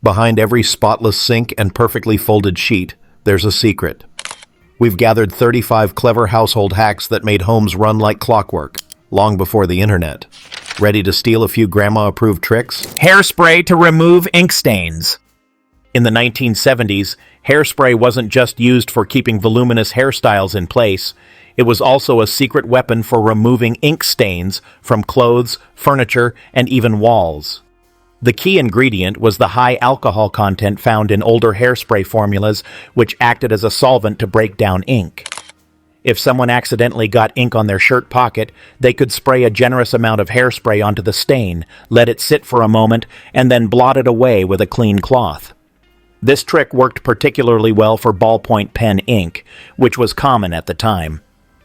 Behind every spotless sink and perfectly folded sheet, there's a secret. We've gathered 35 clever household hacks that made homes run like clockwork, long before the internet. Ready to steal a few grandma-approved tricks? Hairspray to remove ink stains. In the 1970s, hairspray wasn't just used for keeping voluminous hairstyles in place, it was also a secret weapon for removing ink stains from clothes, furniture, and even walls. The key ingredient was the high alcohol content found in older hairspray formulas, which acted as a solvent to break down ink. If someone accidentally got ink on their shirt pocket, they could spray a generous amount of hairspray onto the stain, let it sit for a moment, and then blot it away with a clean cloth. This trick worked particularly well for ballpoint pen ink, which was common at the time.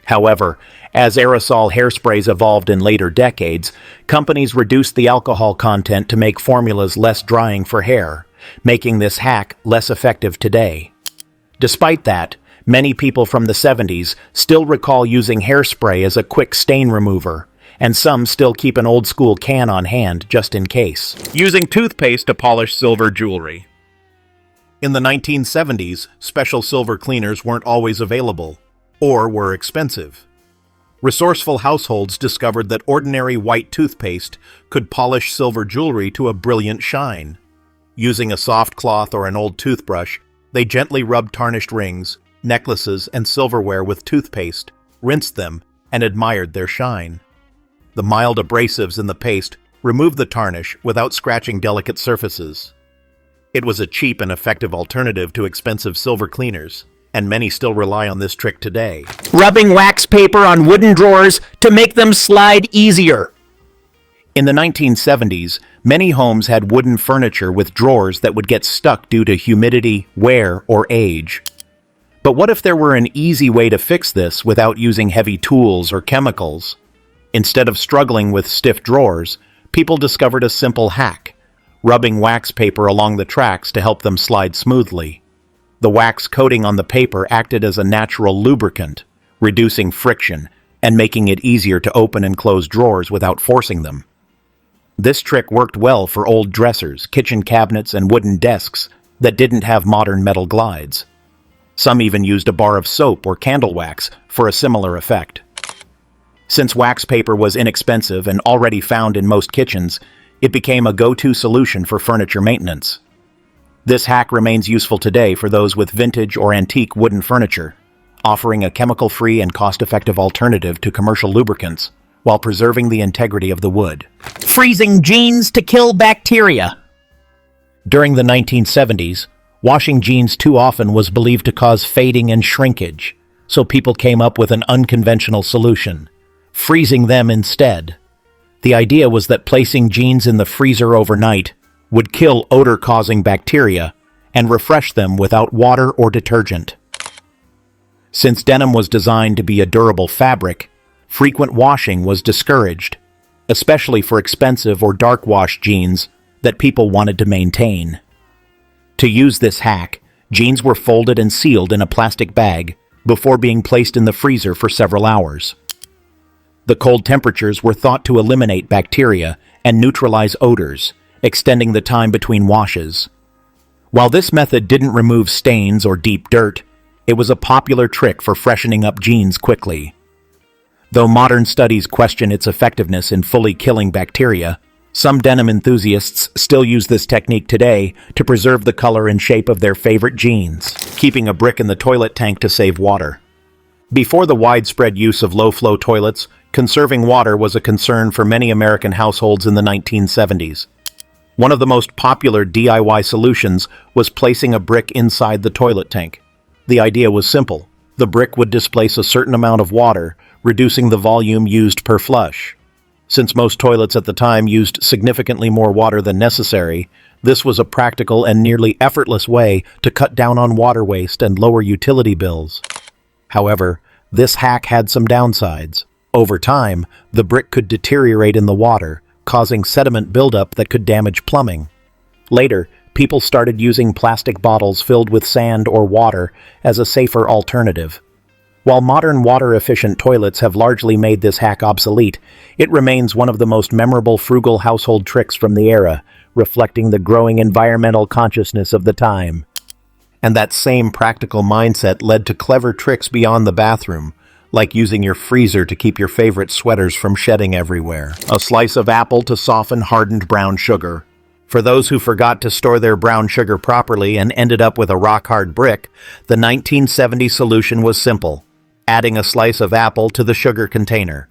However, as aerosol hairsprays evolved in later decades, companies reduced the alcohol content to make formulas less drying for hair, making this hack less effective today. Despite that, many people from the 70s still recall using hairspray as a quick stain remover, and some still keep an old-school can on hand just in case. Using toothpaste to polish silver jewelry. In the 1970s, special silver cleaners weren't always available, or were expensive. Resourceful households discovered that ordinary white toothpaste could polish silver jewelry to a brilliant shine. Using a soft cloth or an old toothbrush, they gently rubbed tarnished rings, necklaces, and silverware with toothpaste, rinsed them, and admired their shine. The mild abrasives in the paste removed the tarnish without scratching delicate surfaces. It was a cheap and effective alternative to expensive silver cleaners, and many still rely on this trick today. Rubbing wax paper on wooden drawers to make them slide easier. In the 1970s, many homes had wooden furniture with drawers that would get stuck due to humidity, wear, or age. But what if there were an easy way to fix this without using heavy tools or chemicals? Instead of struggling with stiff drawers, people discovered a simple hack: rubbing wax paper along the tracks to help them slide smoothly. The wax coating on the paper acted as a natural lubricant, reducing friction and making it easier to open and close drawers without forcing them. This trick worked well for old dressers, kitchen cabinets, and wooden desks that didn't have modern metal glides. Some even used a bar of soap or candle wax for a similar effect. Since wax paper was inexpensive and already found in most kitchens, it became a go-to solution for furniture maintenance. This hack remains useful today for those with vintage or antique wooden furniture, offering a chemical-free and cost-effective alternative to commercial lubricants while preserving the integrity of the wood. Freezing jeans to kill bacteria. During the 1970s, washing jeans too often was believed to cause fading and shrinkage, so people came up with an unconventional solution: freezing them instead. The idea was that placing jeans in the freezer overnight would kill odor-causing bacteria and refresh them without water or detergent. Since denim was designed to be a durable fabric, frequent washing was discouraged, especially for expensive or dark-wash jeans that people wanted to maintain. To use this hack, jeans were folded and sealed in a plastic bag before being placed in the freezer for several hours. The cold temperatures were thought to eliminate bacteria and neutralize odors, extending the time between washes. While this method didn't remove stains or deep dirt, it was a popular trick for freshening up jeans quickly. Though modern studies question its effectiveness in fully killing bacteria, some denim enthusiasts still use this technique today to preserve the color and shape of their favorite jeans, keeping a brick in the toilet tank to save water. Before the widespread use of low-flow toilets, conserving water was a concern for many American households in the 1970s. One of the most popular DIY solutions was placing a brick inside the toilet tank. The idea was simple. The brick would displace a certain amount of water, reducing the volume used per flush. Since most toilets at the time used significantly more water than necessary, this was a practical and nearly effortless way to cut down on water waste and lower utility bills. However, this hack had some downsides. Over time, the brick could deteriorate in the water, causing sediment buildup that could damage plumbing. Later, people started using plastic bottles filled with sand or water as a safer alternative. While modern water-efficient toilets have largely made this hack obsolete, it remains one of the most memorable frugal household tricks from the era, reflecting the growing environmental consciousness of the time. And that same practical mindset led to clever tricks beyond the bathroom, like using your freezer to keep your favorite sweaters from shedding everywhere. A slice of apple to soften hardened brown sugar. For those who forgot to store their brown sugar properly and ended up with a rock-hard brick, the 1970 solution was simple: adding a slice of apple to the sugar container.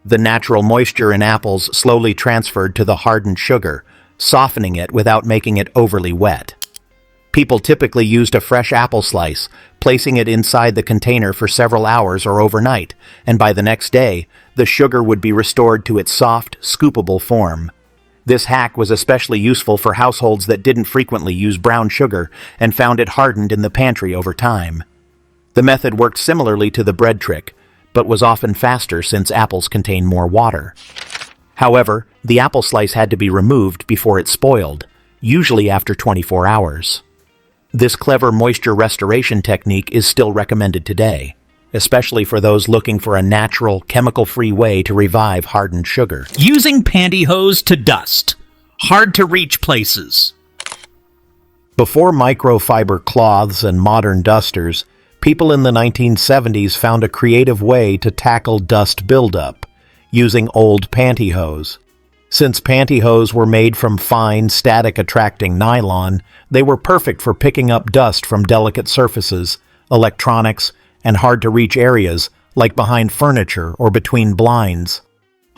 The natural moisture in apples slowly transferred to the hardened sugar, softening it without making it overly wet. People typically used a fresh apple slice, placing it inside the container for several hours or overnight, and by the next day, the sugar would be restored to its soft, scoopable form. This hack was especially useful for households that didn't frequently use brown sugar and found it hardened in the pantry over time. The method worked similarly to the bread trick, but was often faster since apples contain more water. However, the apple slice had to be removed before it spoiled, usually after 24 hours. This clever moisture restoration technique is still recommended today, especially for those looking for a natural, chemical-free way to revive hardened sugar. Using pantyhose to dust. Hard to reach places. Before microfiber cloths and modern dusters, people in the 1970s found a creative way to tackle dust buildup, using old pantyhose. Since pantyhose were made from fine, static-attracting nylon, they were perfect for picking up dust from delicate surfaces, electronics, and hard-to-reach areas, like behind furniture or between blinds.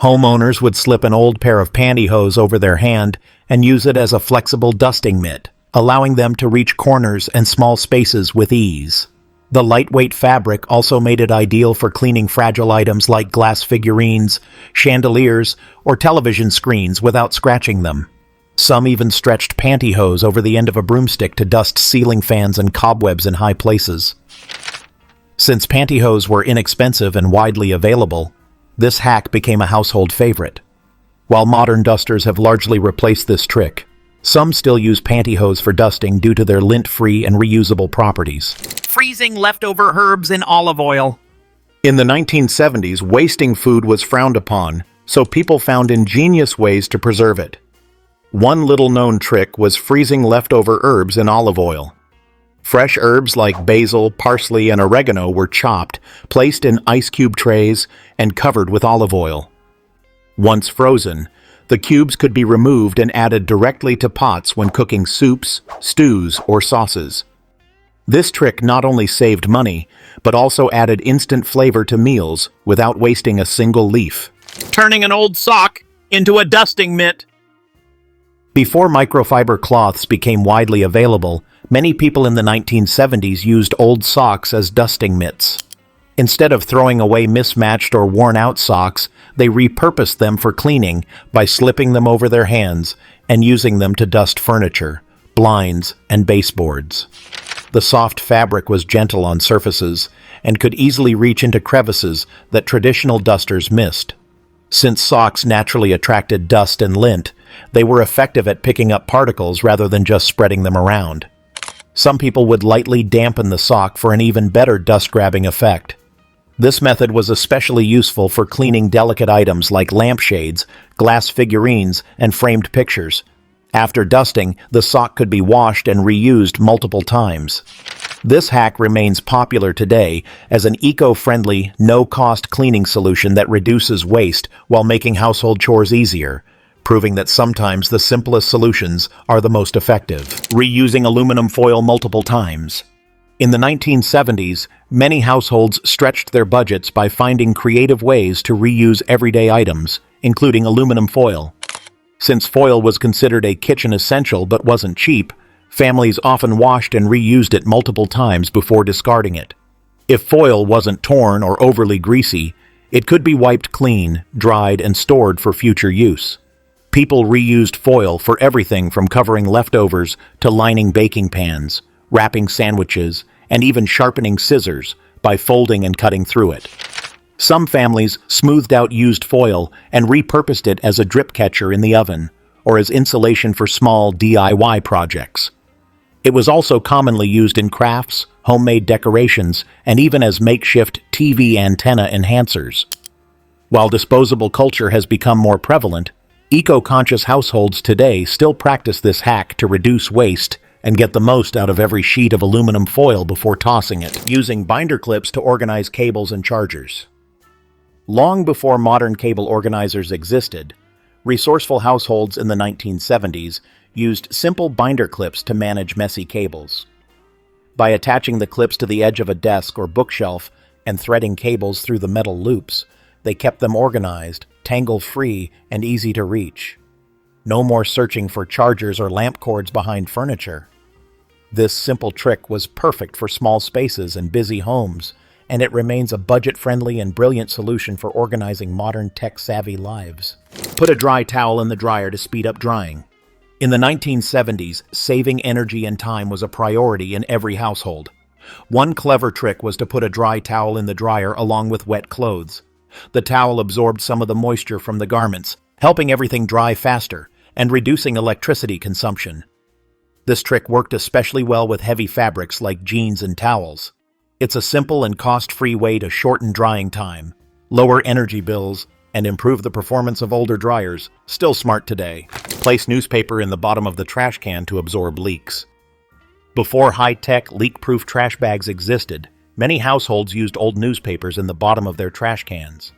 Homeowners would slip an old pair of pantyhose over their hand and use it as a flexible dusting mitt, allowing them to reach corners and small spaces with ease. The lightweight fabric also made it ideal for cleaning fragile items like glass figurines, chandeliers, or television screens without scratching them. Some even stretched pantyhose over the end of a broomstick to dust ceiling fans and cobwebs in high places. Since pantyhose were inexpensive and widely available, this hack became a household favorite. While modern dusters have largely replaced this trick, some still use pantyhose for dusting due to their lint-free and reusable properties. Freezing leftover herbs in olive oil. In the 1970s, wasting food was frowned upon, so people found ingenious ways to preserve it. One little-known trick was freezing leftover herbs in olive oil. Fresh herbs like basil, parsley, and oregano were chopped, placed in ice cube trays, and covered with olive oil. Once frozen, the cubes could be removed and added directly to pots when cooking soups, stews, or sauces. This trick not only saved money, but also added instant flavor to meals without wasting a single leaf. Turning an old sock into a dusting mitt. Before microfiber cloths became widely available, many people in the 1970s used old socks as dusting mitts. Instead of throwing away mismatched or worn-out socks, they repurposed them for cleaning by slipping them over their hands and using them to dust furniture, blinds, and baseboards. The soft fabric was gentle on surfaces and could easily reach into crevices that traditional dusters missed. Since socks naturally attracted dust and lint, they were effective at picking up particles rather than just spreading them around. Some people would lightly dampen the sock for an even better dust-grabbing effect. This method was especially useful for cleaning delicate items like lampshades, glass figurines, and framed pictures. After dusting, the sock could be washed and reused multiple times. This hack remains popular today as an eco-friendly, no-cost cleaning solution that reduces waste while making household chores easier, proving that sometimes the simplest solutions are the most effective. Reusing aluminum foil multiple times. In the 1970s, many households stretched their budgets by finding creative ways to reuse everyday items, including aluminum foil. Since foil was considered a kitchen essential but wasn't cheap, families often washed and reused it multiple times before discarding it. If foil wasn't torn or overly greasy, it could be wiped clean, dried, and stored for future use. People reused foil for everything from covering leftovers to lining baking pans, wrapping sandwiches, and even sharpening scissors by folding and cutting through it. Some families smoothed out used foil and repurposed it as a drip catcher in the oven or as insulation for small DIY projects. It was also commonly used in crafts, homemade decorations, and even as makeshift TV antenna enhancers. While disposable culture has become more prevalent, Eco-conscious households today still practice this hack to reduce waste and get the most out of every sheet of aluminum foil before tossing it, using binder clips to organize cables and chargers. Long before modern cable organizers existed, resourceful households in the 1970s used simple binder clips to manage messy cables. By attaching the clips to the edge of a desk or bookshelf and threading cables through the metal loops, they kept them organized, tangle-free, and easy to reach. No more searching for chargers or lamp cords behind furniture. This simple trick was perfect for small spaces and busy homes, and it remains a budget-friendly and brilliant solution for organizing modern tech-savvy lives. Put a dry towel in the dryer to speed up drying. In the 1970s, saving energy and time was a priority in every household. One clever trick was to put a dry towel in the dryer along with wet clothes. The towel absorbed some of the moisture from the garments, helping everything dry faster and reducing electricity consumption. This trick worked especially well with heavy fabrics like jeans and towels. It's a simple and cost-free way to shorten drying time, lower energy bills, and improve the performance of older dryers, still smart today. Place newspaper in the bottom of the trash can to absorb leaks. Before high-tech, leak-proof trash bags existed, many households used old newspapers in the bottom of their trash cans.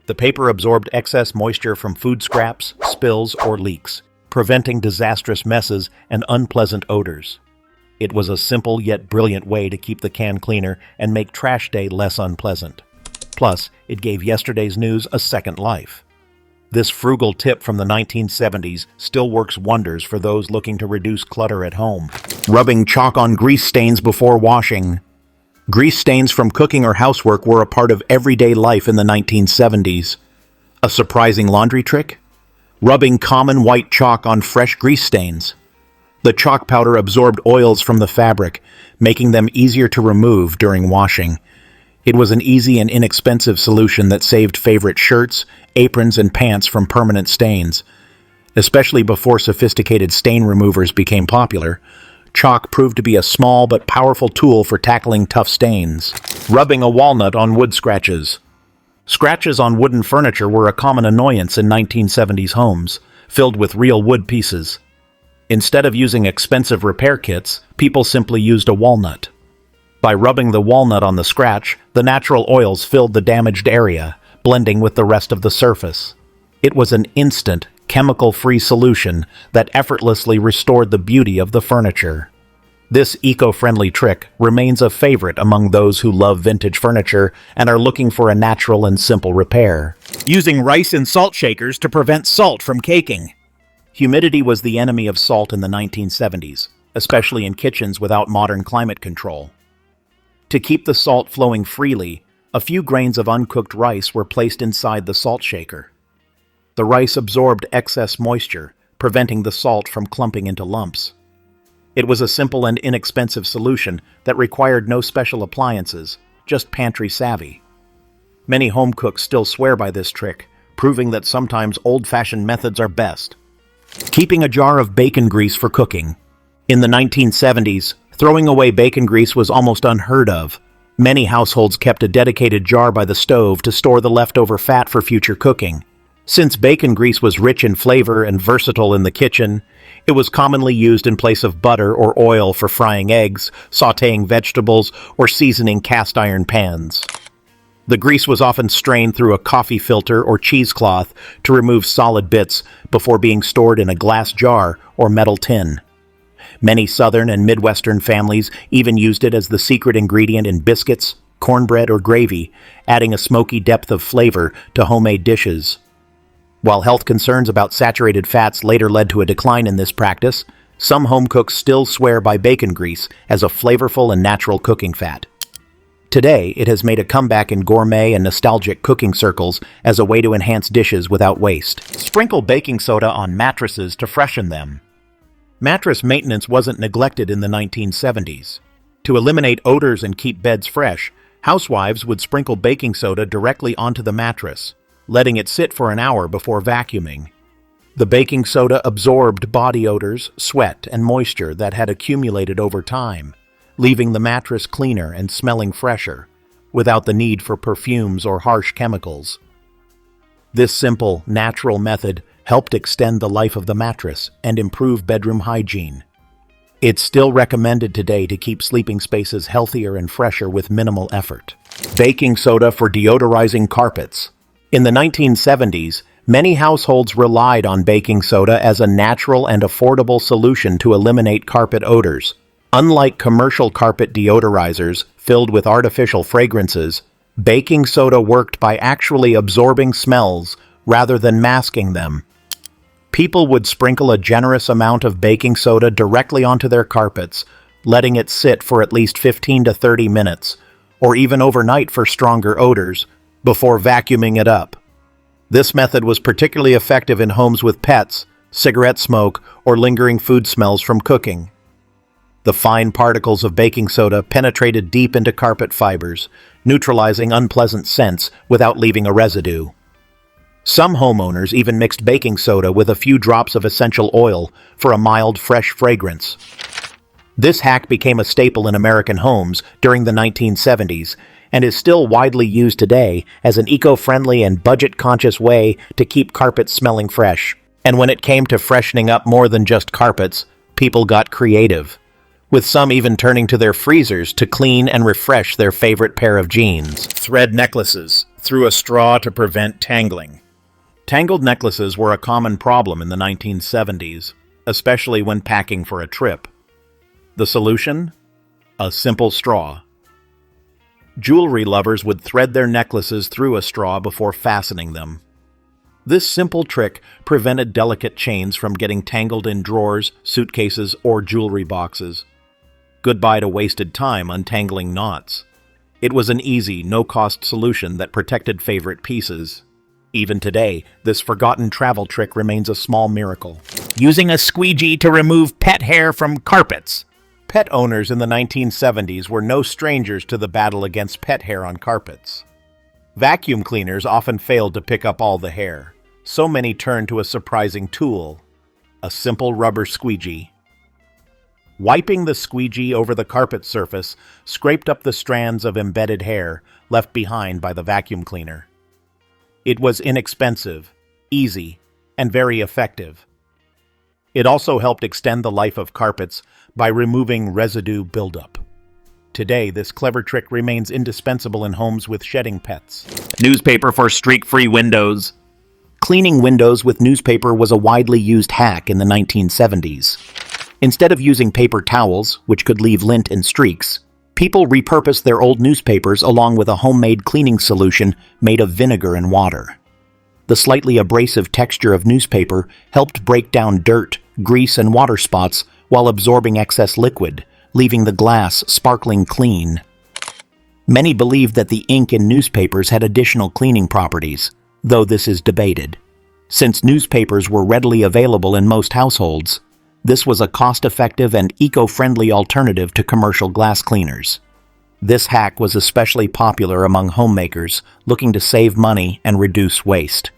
The paper absorbed excess moisture from food scraps, spills, or leaks, preventing disastrous messes and unpleasant odors. It was a simple yet brilliant way to keep the can cleaner and make trash day less unpleasant. Plus, it gave yesterday's news a second life. This frugal tip from the 1970s still works wonders for those looking to reduce clutter at home. Rubbing chalk on grease stains before washing. Grease stains from cooking or housework were a part of everyday life in the 1970s. A surprising laundry trick? Rubbing common white chalk on fresh grease stains. The chalk powder absorbed oils from the fabric, making them easier to remove during washing. It was an easy and inexpensive solution that saved favorite shirts, aprons, and pants from permanent stains. Especially before sophisticated stain removers became popular, chalk proved to be a small but powerful tool for tackling tough stains. Rubbing a walnut on wood scratches. Scratches on wooden furniture were a common annoyance in 1970s homes, filled with real wood pieces. Instead of using expensive repair kits, people simply used a walnut. By rubbing the walnut on the scratch, the natural oils filled the damaged area, blending with the rest of the surface. It was an instant, chemical-free solution that effortlessly restored the beauty of the furniture. This eco-friendly trick remains a favorite among those who love vintage furniture and are looking for a natural and simple repair. Using rice and salt shakers to prevent salt from caking. Humidity was the enemy of salt in the 1970s, especially in kitchens without modern climate control. To keep the salt flowing freely, a few grains of uncooked rice were placed inside the salt shaker. The rice absorbed excess moisture, preventing the salt from clumping into lumps. It was a simple and inexpensive solution that required no special appliances, just pantry savvy. Many home cooks still swear by this trick, proving that sometimes old-fashioned methods are best. Keeping a jar of bacon grease for cooking. In the 1970s, throwing away bacon grease was almost unheard of. Many households kept a dedicated jar by the stove to store the leftover fat for future cooking. Since bacon grease was rich in flavor and versatile in the kitchen, it was commonly used in place of butter or oil for frying eggs, sautéing vegetables, or seasoning cast iron pans. The grease was often strained through a coffee filter or cheesecloth to remove solid bits before being stored in a glass jar or metal tin. Many Southern and Midwestern families even used it as the secret ingredient in biscuits, cornbread, or gravy, adding a smoky depth of flavor to homemade dishes. While health concerns about saturated fats later led to a decline in this practice, some home cooks still swear by bacon grease as a flavorful and natural cooking fat. Today, it has made a comeback in gourmet and nostalgic cooking circles as a way to enhance dishes without waste. Sprinkle baking soda on mattresses to freshen them. Mattress maintenance wasn't neglected in the 1970s. To eliminate odors and keep beds fresh, housewives would sprinkle baking soda directly onto the mattress, letting it sit for an hour before vacuuming. The baking soda absorbed body odors, sweat, and moisture that had accumulated over time, leaving the mattress cleaner and smelling fresher, without the need for perfumes or harsh chemicals. This simple, natural method helped extend the life of the mattress and improve bedroom hygiene. It's still recommended today to keep sleeping spaces healthier and fresher with minimal effort. Baking soda for deodorizing carpets. In the 1970s, many households relied on baking soda as a natural and affordable solution to eliminate carpet odors. Unlike commercial carpet deodorizers filled with artificial fragrances, baking soda worked by actually absorbing smells rather than masking them. People would sprinkle a generous amount of baking soda directly onto their carpets, letting it sit for at least 15 to 30 minutes, or even overnight for stronger odors, before vacuuming it up. This method was particularly effective in homes with pets, cigarette smoke, or lingering food smells from cooking. The fine particles of baking soda penetrated deep into carpet fibers, neutralizing unpleasant scents without leaving a residue. Some homeowners even mixed baking soda with a few drops of essential oil for a mild, fresh fragrance. This hack became a staple in American homes during the 1970s and is still widely used today as an eco-friendly and budget-conscious way to keep carpets smelling fresh. And when it came to freshening up more than just carpets, people got creative, with some even turning to their freezers to clean and refresh their favorite pair of jeans. Thread necklaces through a straw to prevent tangling. Tangled necklaces were a common problem in the 1970s, especially when packing for a trip. The solution? A simple straw. Jewelry lovers would thread their necklaces through a straw before fastening them. This simple trick prevented delicate chains from getting tangled in drawers, suitcases, or jewelry boxes. Goodbye to wasted time untangling knots. It was an easy, no-cost solution that protected favorite pieces. Even today, this forgotten travel trick remains a small miracle. Using a squeegee to remove pet hair from carpets. Pet owners in the 1970s were no strangers to the battle against pet hair on carpets. Vacuum cleaners often failed to pick up all the hair, so many turned to a surprising tool, a simple rubber squeegee. Wiping the squeegee over the carpet surface scraped up the strands of embedded hair left behind by the vacuum cleaner. It was inexpensive, easy, and very effective. It also helped extend the life of carpets by removing residue buildup. Today, this clever trick remains indispensable in homes with shedding pets. Newspaper for streak-free windows. Cleaning windows with newspaper was a widely used hack in the 1970s. Instead of using paper towels, which could leave lint and streaks, people repurposed their old newspapers along with a homemade cleaning solution made of vinegar and water. The slightly abrasive texture of newspaper helped break down dirt, grease, and water spots while absorbing excess liquid, leaving the glass sparkling clean. Many believed that the ink in newspapers had additional cleaning properties, though this is debated. Since newspapers were readily available in most households, this was a cost-effective and eco-friendly alternative to commercial glass cleaners. This hack was especially popular among homemakers looking to save money and reduce waste.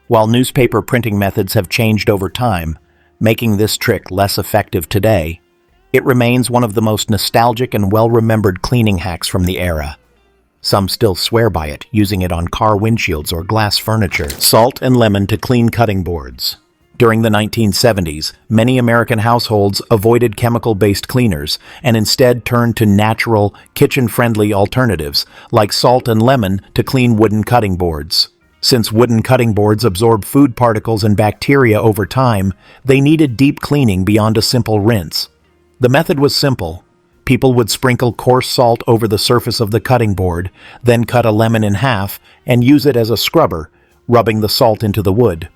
While newspaper printing methods have changed over time, making this trick less effective today, it remains one of the most nostalgic and well-remembered cleaning hacks from the era. Some still swear by it, using it on car windshields or glass furniture. Salt and lemon to clean cutting boards. During the 1970s, many American households avoided chemical-based cleaners and instead turned to natural, kitchen-friendly alternatives like salt and lemon to clean wooden cutting boards. Since wooden cutting boards absorb food particles and bacteria over time, they needed deep cleaning beyond a simple rinse. The method was simple. People would sprinkle coarse salt over the surface of the cutting board, then cut a lemon in half and use it as a scrubber, rubbing the salt into the wood.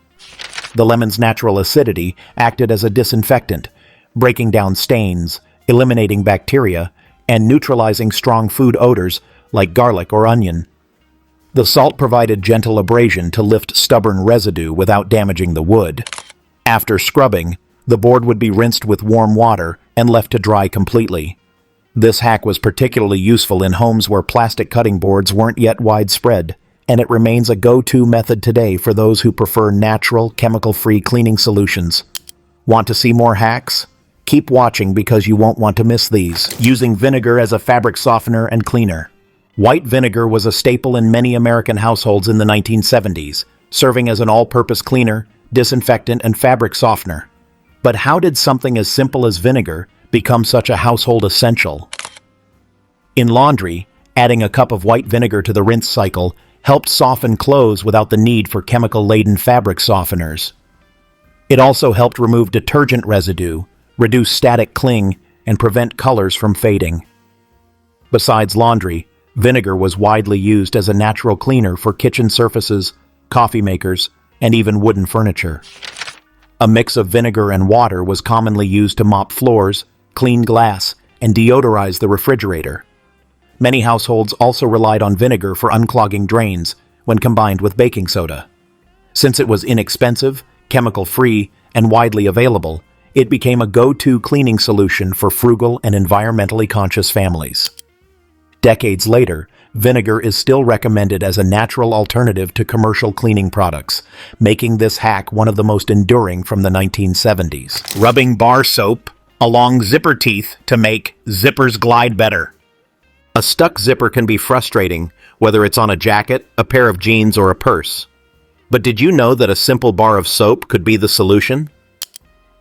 The lemon's natural acidity acted as a disinfectant, breaking down stains, eliminating bacteria, and neutralizing strong food odors like garlic or onion. The salt provided gentle abrasion to lift stubborn residue without damaging the wood. After scrubbing, the board would be rinsed with warm water and left to dry completely. This hack was particularly useful in homes where plastic cutting boards weren't yet widespread, and it remains a go-to method today for those who prefer natural, chemical-free cleaning solutions. Want to see more hacks? Keep watching because you won't want to miss these. Using vinegar as a fabric softener and cleaner. White vinegar was a staple in many American households in the 1970s, serving as an all-purpose cleaner, disinfectant, and fabric softener. But how did something as simple as vinegar become such a household essential? In laundry, adding a cup of white vinegar to the rinse cycle helped soften clothes without the need for chemical-laden fabric softeners. It also helped remove detergent residue, reduce static cling, and prevent colors from fading. Besides laundry, vinegar was widely used as a natural cleaner for kitchen surfaces, coffee makers, and even wooden furniture. A mix of vinegar and water was commonly used to mop floors, clean glass, and deodorize the refrigerator. Many households also relied on vinegar for unclogging drains when combined with baking soda. Since it was inexpensive, chemical-free, and widely available, it became a go-to cleaning solution for frugal and environmentally conscious families. Decades later, vinegar is still recommended as a natural alternative to commercial cleaning products, making this hack one of the most enduring from the 1970s. Rubbing bar soap along zipper teeth to make zippers glide better. A stuck zipper can be frustrating, whether it's on a jacket, a pair of jeans, or a purse. But did you know that a simple bar of soap could be the solution?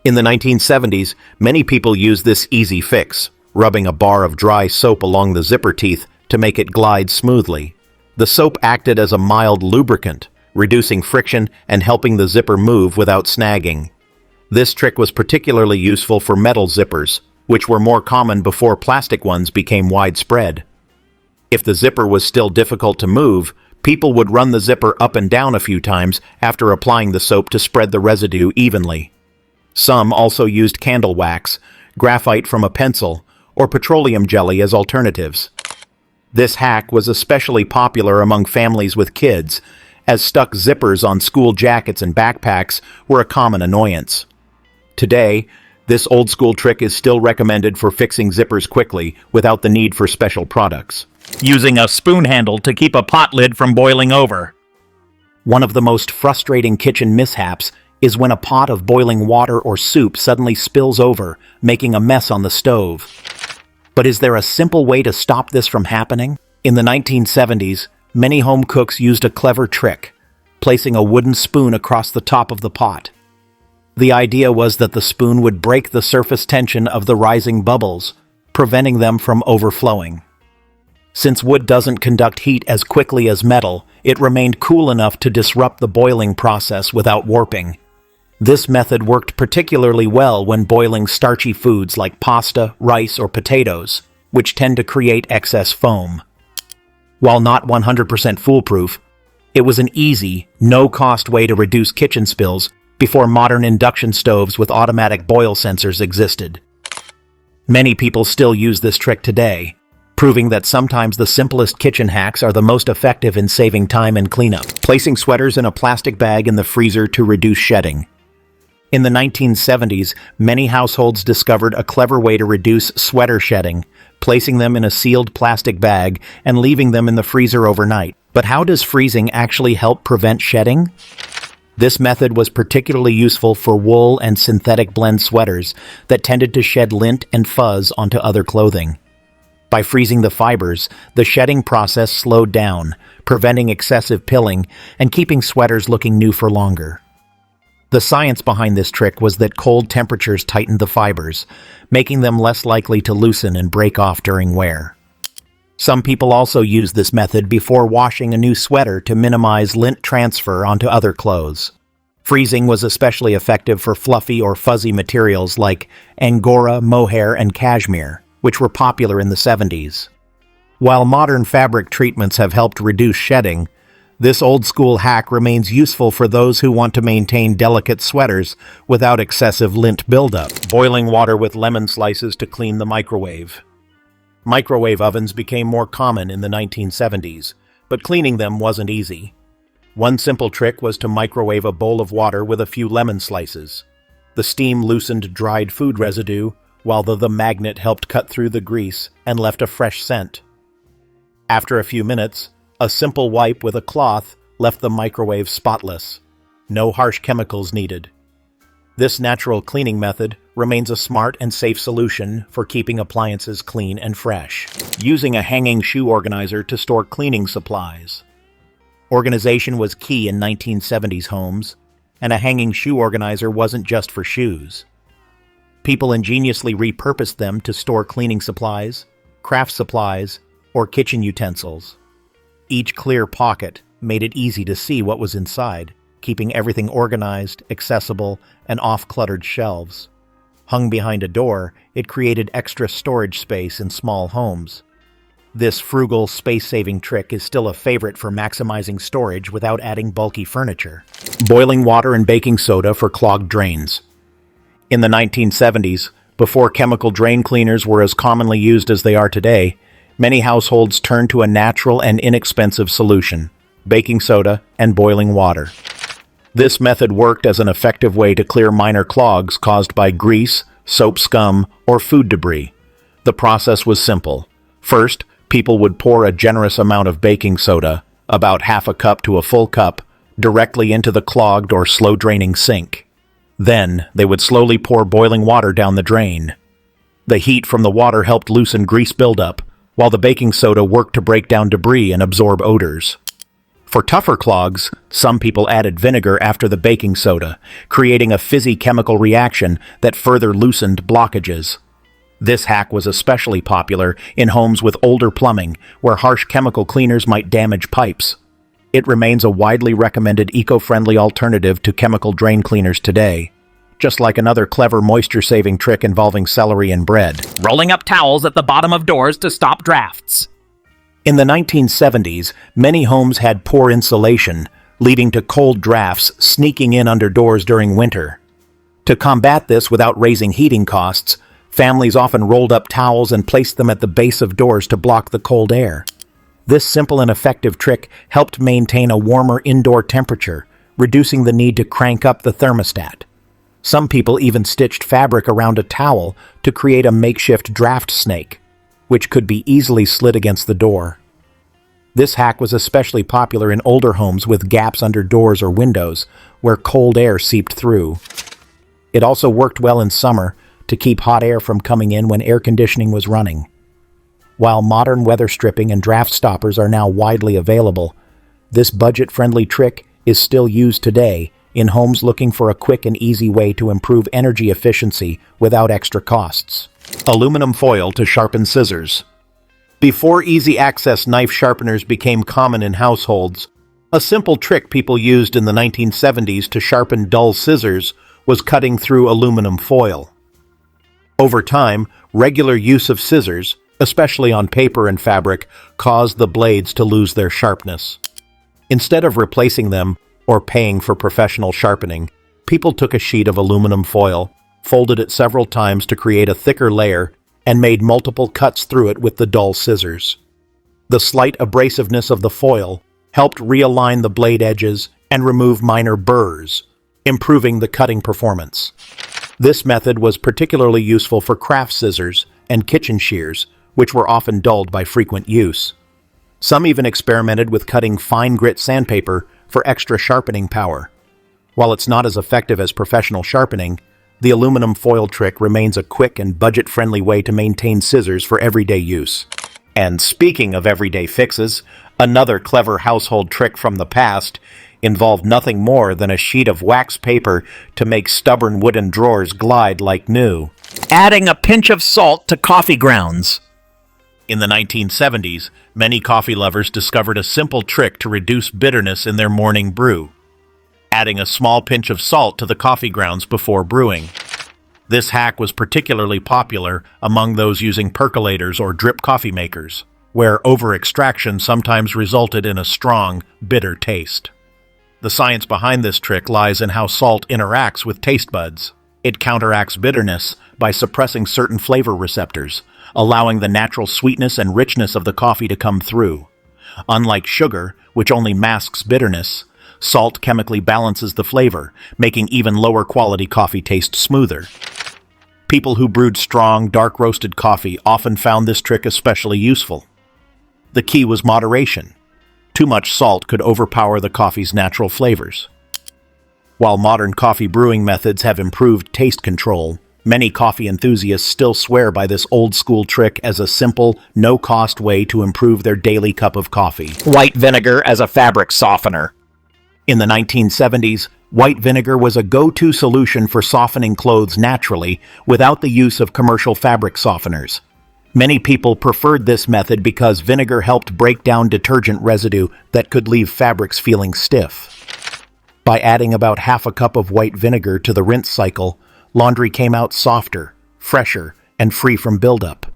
In the 1970s, many people used this easy fix, rubbing a bar of dry soap along the zipper teeth to make it glide smoothly. The soap acted as a mild lubricant, reducing friction and helping the zipper move without snagging. This trick was particularly useful for metal zippers, which were more common before plastic ones became widespread. If the zipper was still difficult to move, people would run the zipper up and down a few times after applying the soap to spread the residue evenly. Some also used candle wax, graphite from a pencil, or petroleum jelly as alternatives. This hack was especially popular among families with kids, as stuck zippers on school jackets and backpacks were a common annoyance. Today, this old-school trick is still recommended for fixing zippers quickly without the need for special products. Using a spoon handle to keep a pot lid from boiling over. One of the most frustrating kitchen mishaps is when a pot of boiling water or soup suddenly spills over, making a mess on the stove. But is there a simple way to stop this from happening? In the 1970s, many home cooks used a clever trick, placing a wooden spoon across the top of the pot. The idea was that the spoon would break the surface tension of the rising bubbles, preventing them from overflowing. Since wood doesn't conduct heat as quickly as metal, it remained cool enough to disrupt the boiling process without warping. This method worked particularly well when boiling starchy foods like pasta, rice, or potatoes, which tend to create excess foam. While not 100% foolproof, it was an easy, no-cost way to reduce kitchen spills before modern induction stoves with automatic boil sensors existed. Many people still use this trick today, proving that sometimes the simplest kitchen hacks are the most effective in saving time and cleanup. Placing sweaters in a plastic bag in the freezer to reduce shedding. In the 1970s, many households discovered a clever way to reduce sweater shedding, placing them in a sealed plastic bag and leaving them in the freezer overnight. But how does freezing actually help prevent shedding? This method was particularly useful for wool and synthetic blend sweaters that tended to shed lint and fuzz onto other clothing. By freezing the fibers, the shedding process slowed down, preventing excessive pilling and keeping sweaters looking new for longer. The science behind this trick was that cold temperatures tightened the fibers, making them less likely to loosen and break off during wear. Some people also use this method before washing a new sweater to minimize lint transfer onto other clothes. Freezing was especially effective for fluffy or fuzzy materials like angora, mohair, and cashmere, which were popular in the 70s. While modern fabric treatments have helped reduce shedding, this old-school hack remains useful for those who want to maintain delicate sweaters without excessive lint buildup. Boiling water with lemon slices to clean the microwave. Microwave ovens became more common in the 1970s, but cleaning them wasn't easy. One simple trick was to microwave a bowl of water with a few lemon slices. The steam loosened dried food residue, while the magnet helped cut through the grease and left a fresh scent. After a few minutes, a simple wipe with a cloth left the microwave spotless. No harsh chemicals needed. This natural cleaning method remains a smart and safe solution for keeping appliances clean and fresh. Using a hanging shoe organizer to store cleaning supplies. Organization was key in 1970s homes, and a hanging shoe organizer wasn't just for shoes. People ingeniously repurposed them to store cleaning supplies, craft supplies, or kitchen utensils. Each clear pocket made it easy to see what was inside, keeping everything organized, accessible, and off cluttered shelves. Hung behind a door, it created extra storage space in small homes. This frugal, space-saving trick is still a favorite for maximizing storage without adding bulky furniture. Boiling water and baking soda for clogged drains. In the 1970s, before chemical drain cleaners were as commonly used as they are today, many households turned to a natural and inexpensive solution: baking soda and boiling water. This method worked as an effective way to clear minor clogs caused by grease, soap scum, or food debris. The process was simple. First, people would pour a generous amount of baking soda, about half a cup to a full cup, directly into the clogged or slow-draining sink. Then, they would slowly pour boiling water down the drain. The heat from the water helped loosen grease buildup, while the baking soda worked to break down debris and absorb odors. For tougher clogs, some people added vinegar after the baking soda, creating a fizzy chemical reaction that further loosened blockages. This hack was especially popular in homes with older plumbing, where harsh chemical cleaners might damage pipes. It remains a widely recommended eco-friendly alternative to chemical drain cleaners today, just like another clever moisture-saving trick involving celery and bread. Rolling up towels at the bottom of doors to stop drafts. In the 1970s, many homes had poor insulation, leading to cold drafts sneaking in under doors during winter. To combat this without raising heating costs, families often rolled up towels and placed them at the base of doors to block the cold air. This simple and effective trick helped maintain a warmer indoor temperature, reducing the need to crank up the thermostat. Some people even stitched fabric around a towel to create a makeshift draft snake, which could be easily slid against the door. This hack was especially popular in older homes with gaps under doors or windows, where cold air seeped through. It also worked well in summer to keep hot air from coming in when air conditioning was running. While modern weather stripping and draft stoppers are now widely available, this budget-friendly trick is still used today in homes looking for a quick and easy way to improve energy efficiency without extra costs. Aluminum foil to sharpen scissors. Before easy-access knife sharpeners became common in households, a simple trick people used in the 1970s to sharpen dull scissors was cutting through aluminum foil. Over time, regular use of scissors, especially on paper and fabric, caused the blades to lose their sharpness. Instead of replacing them or paying for professional sharpening, people took a sheet of aluminum foil, folded it several times to create a thicker layer, and made multiple cuts through it with the dull scissors. The slight abrasiveness of the foil helped realign the blade edges and remove minor burrs, improving the cutting performance. This method was particularly useful for craft scissors and kitchen shears, which were often dulled by frequent use. Some even experimented with cutting fine grit sandpaper for extra sharpening power. While it's not as effective as professional sharpening, the aluminum foil trick remains a quick and budget-friendly way to maintain scissors for everyday use. And speaking of everyday fixes, another clever household trick from the past involved nothing more than a sheet of wax paper to make stubborn wooden drawers glide like new. Adding a pinch of salt to coffee grounds. In the 1970s, many coffee lovers discovered a simple trick to reduce bitterness in their morning brew: adding a small pinch of salt to the coffee grounds before brewing. This hack was particularly popular among those using percolators or drip coffee makers, where over-extraction sometimes resulted in a strong, bitter taste. The science behind this trick lies in how salt interacts with taste buds. It counteracts bitterness by suppressing certain flavor receptors, allowing the natural sweetness and richness of the coffee to come through. Unlike sugar, which only masks bitterness, salt chemically balances the flavor, making even lower quality coffee taste smoother. People who brewed strong, dark roasted coffee often found this trick especially useful. The key was moderation. Too much salt could overpower the coffee's natural flavors. While modern coffee brewing methods have improved taste control, many coffee enthusiasts still swear by this old-school trick as a simple, no-cost way to improve their daily cup of coffee. White vinegar as a fabric softener. In the 1970s, white vinegar was a go-to solution for softening clothes naturally without the use of commercial fabric softeners. Many people preferred this method because vinegar helped break down detergent residue that could leave fabrics feeling stiff. By adding about half a cup of white vinegar to the rinse cycle, laundry came out softer, fresher, and free from buildup.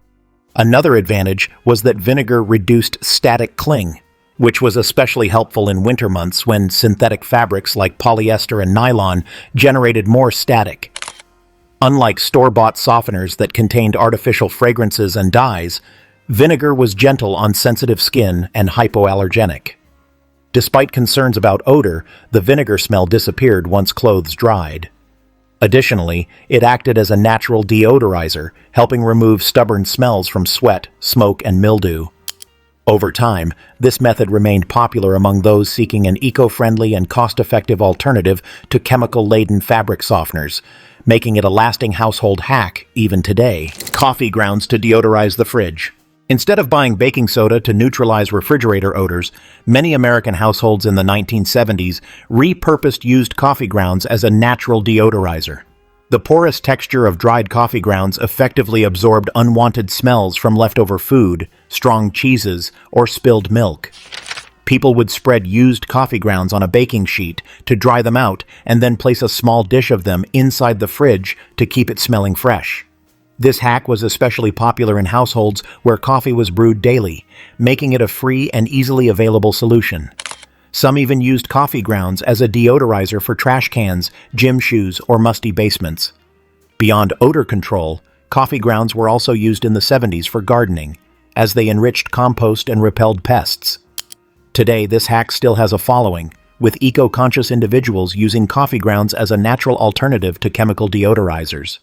Another advantage was that vinegar reduced static cling, which was especially helpful in winter months when synthetic fabrics like polyester and nylon generated more static. Unlike store-bought softeners that contained artificial fragrances and dyes, vinegar was gentle on sensitive skin and hypoallergenic. Despite concerns about odor, the vinegar smell disappeared once clothes dried. Additionally, it acted as a natural deodorizer, helping remove stubborn smells from sweat, smoke, and mildew. Over time, this method remained popular among those seeking an eco-friendly and cost-effective alternative to chemical-laden fabric softeners, making it a lasting household hack even today. Coffee grounds to deodorize the fridge. Instead of buying baking soda to neutralize refrigerator odors, many American households in the 1970s repurposed used coffee grounds as a natural deodorizer. The porous texture of dried coffee grounds effectively absorbed unwanted smells from leftover food, strong cheeses, or spilled milk. People would spread used coffee grounds on a baking sheet to dry them out and then place a small dish of them inside the fridge to keep it smelling fresh. This hack was especially popular in households where coffee was brewed daily, making it a free and easily available solution. Some even used coffee grounds as a deodorizer for trash cans, gym shoes, or musty basements. Beyond odor control, coffee grounds were also used in the 70s for gardening, as they enriched compost and repelled pests. Today, this hack still has a following, with eco-conscious individuals using coffee grounds as a natural alternative to chemical deodorizers.